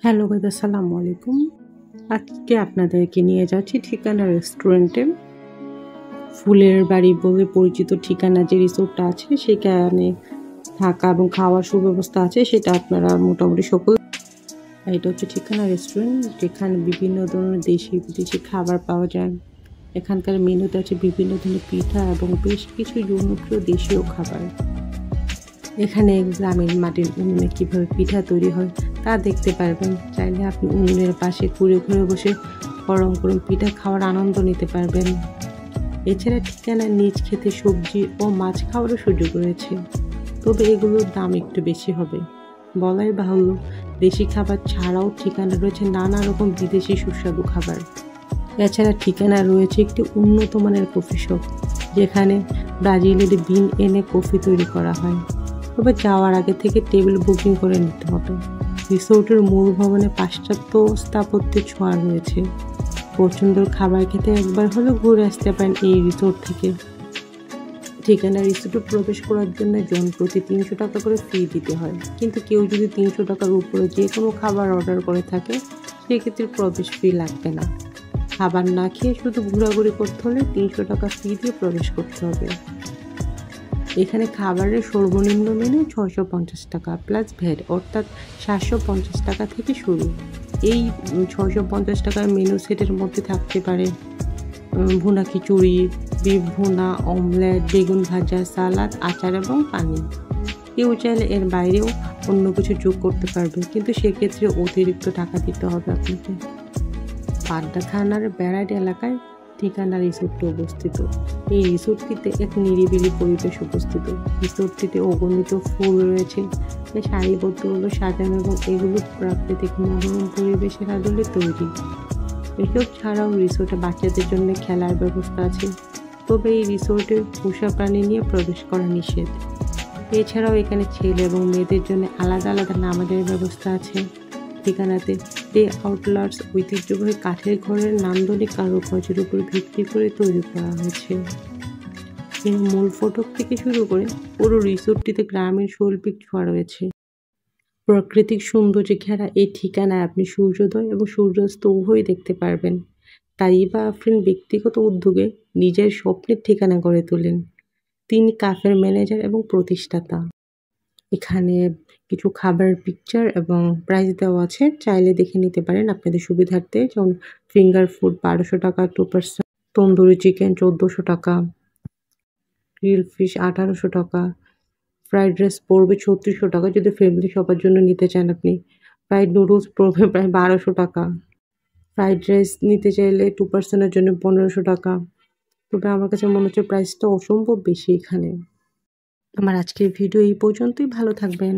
Hello guys, আসসালামু আলাইকুম। আজকে আপনাদেরকে নিয়ে যাচ্ছি ঠিকানা রেস্টুরেন্টে। ফুলের বাড়ি বলে পরিচিত ঠিকানা যে রিসোর্টটা আছে সেখানে থাকা এবং খাওয়ার সুব্যবস্থা আছে, সেটা আপনারা মোটামুটি সকল। এটা হচ্ছে ঠিকানা রেস্টুরেন্ট, যেখানে বিভিন্ন ধরনের দেশি বিদেশি খাবার পাওয়া যায়। এখানকার মেনুতে আছে বিভিন্ন ধরনের পিঠা এবং বেশ কিছু জনপ্রিয় দেশীয় খাবার। এখানে গ্রামীণ মাটির উনুনে কীভাবে পিঠা তৈরি হয় তা দেখতে পারবেন। চাইলে আপনি উনুনের পাশে ঘুরে ঘুরে বসে গরম গরম পিঠা খাওয়ার আনন্দ নিতে পারবেন। এছাড়া ঠিকানার নিজ খেতে সবজি ও মাছ খাওয়ারও সুযোগ রয়েছে, তবে এগুলোর দাম একটু বেশি হবে। বলাই বাহুল্য, দেশি খাবার ছাড়াও ঠিকানা রয়েছে নানা রকম বিদেশি সুস্বাদু খাবার। এছাড়া ঠিকানা রয়েছে একটি উন্নত মানের কফি শপ, যেখানে ব্রাজিলের বিন এনে কফি তৈরি করা হয়। তবে যাওয়ার আগে থেকে টেবিল বুকিং করে নিতে হবে। রিসোর্টের মূল ভবনে পাশ্চাত্য স্থাপত্যের ছোঁয়া রয়েছে। পছন্দের খাবার খেতে একবার হলেও ঘুরে আসতে পারেন এই রিসোর্ট থেকে। ঠিকানা রিসোর্টে প্রবেশ করার জন্য জন প্রতি ৩০০ টাকা করে ফি দিতে হয়, কিন্তু কেউ যদি ৩০০ টাকার উপরে যে কোনো খাবার অর্ডার করে থাকে সেক্ষেত্রে প্রবেশ ফি লাগবে না। খাবার না খেয়ে শুধু ঘোরাঘুরি করতে হলে ৩০০ টাকা ফি দিয়ে প্রবেশ করতে হবে। এখানে খাবারের সর্বনিম্ন মেনু ৬৫০ টাকা প্লাস ভ্যাট, অর্থাৎ ৭৫০ টাকা থেকে শুরু। এই ৬৫০ টাকার মেনু সেটের মধ্যে থাকতে পারে ভুনা খিচুড়ি, বিফ ভুনা, অমলেট, বেগুন ভাজা, সালাদ, আচার এবং পানি। কেউ চাইলে এর বাইরেও অন্য কিছু যোগ করতে পারবে, কিন্তু সেক্ষেত্রে অতিরিক্ত টাকা দিতে হবে আপনাকে। পাড্ডা থানার ব্যারাইড এলাকায় ঠিকানা রিসোর্টটি অবস্থিত। এই রিসোর্টটিতে এক নিরিবিলি পরিবেশ উপস্থিত। রিসোর্টটিতে অগণিত ফুল রয়েছে সারিবদ্ধভাবে সাজানো এবং এগুলো প্রাকৃতিক মনোরম পরিবেশের আদলে তৈরি। এসব ছাড়াও রিসোর্টে বাচ্চাদের জন্য খেলার ব্যবস্থা আছে, তবে এই রিসোর্টে পোষা প্রাণী নিয়ে প্রবেশ করা নিষেধ। এছাড়াও এখানে ছেলে এবং মেয়েদের জন্য আলাদা আলাদা নামাজের ব্যবস্থা আছে। ঠিকানাতে ডে আউটলার্স ঐতিহ্যবাহী কাঠের ঘরের নান্দনিক কারুকার্যের উপর ভিত্তি করে তৈরি করা হয়েছে। এর মূল ফটক থেকে শুরু করে পুরো রিসোর্টটিতে গ্রামের শৈল্পিক ছোঁয়া রয়েছে। প্রাকৃতিক সৌন্দর্যে ঘেরা এই ঠিকানায় আপনি সূর্যোদয় এবং সূর্যাস্ত উভয়ই দেখতে পারবেন। তাইবা আফরিন ব্যক্তিগত উদ্যোগে নিজের স্বপ্নের ঠিকানা গড়ে তোলেন। তিনি কাফের ম্যানেজার এবং প্রতিষ্ঠাতা। এখানে কিছু খাবারের পিকচার এবং প্রাইস দেওয়া আছে, চাইলে দেখে নিতে পারেন আপনাদের সুবিধার্থে। যেমন ফিঙ্গার ফুড ১২০০ টাকা 2%, তন্দুরি চিকেন ১৪০০ টাকা, গ্রিল ফিশ ১৮০০ টাকা, ফ্রাইড রাইস পড়বে ৩৬০০ টাকা যদি ফ্যামিলি সবার জন্য নিতে চান আপনি। ফ্রাইড নুডলস পড়বে প্রায় ১২০০ টাকা। ফ্রাইড রাইস নিতে চাইলে 2%-এর জন্য ১৫০০ টাকা। তবে আমার কাছে মনে হচ্ছে প্রাইসটা অসম্ভব বেশি এখানে। আমার আজকের ভিডিও এই পর্যন্তই। ভালো থাকবেন।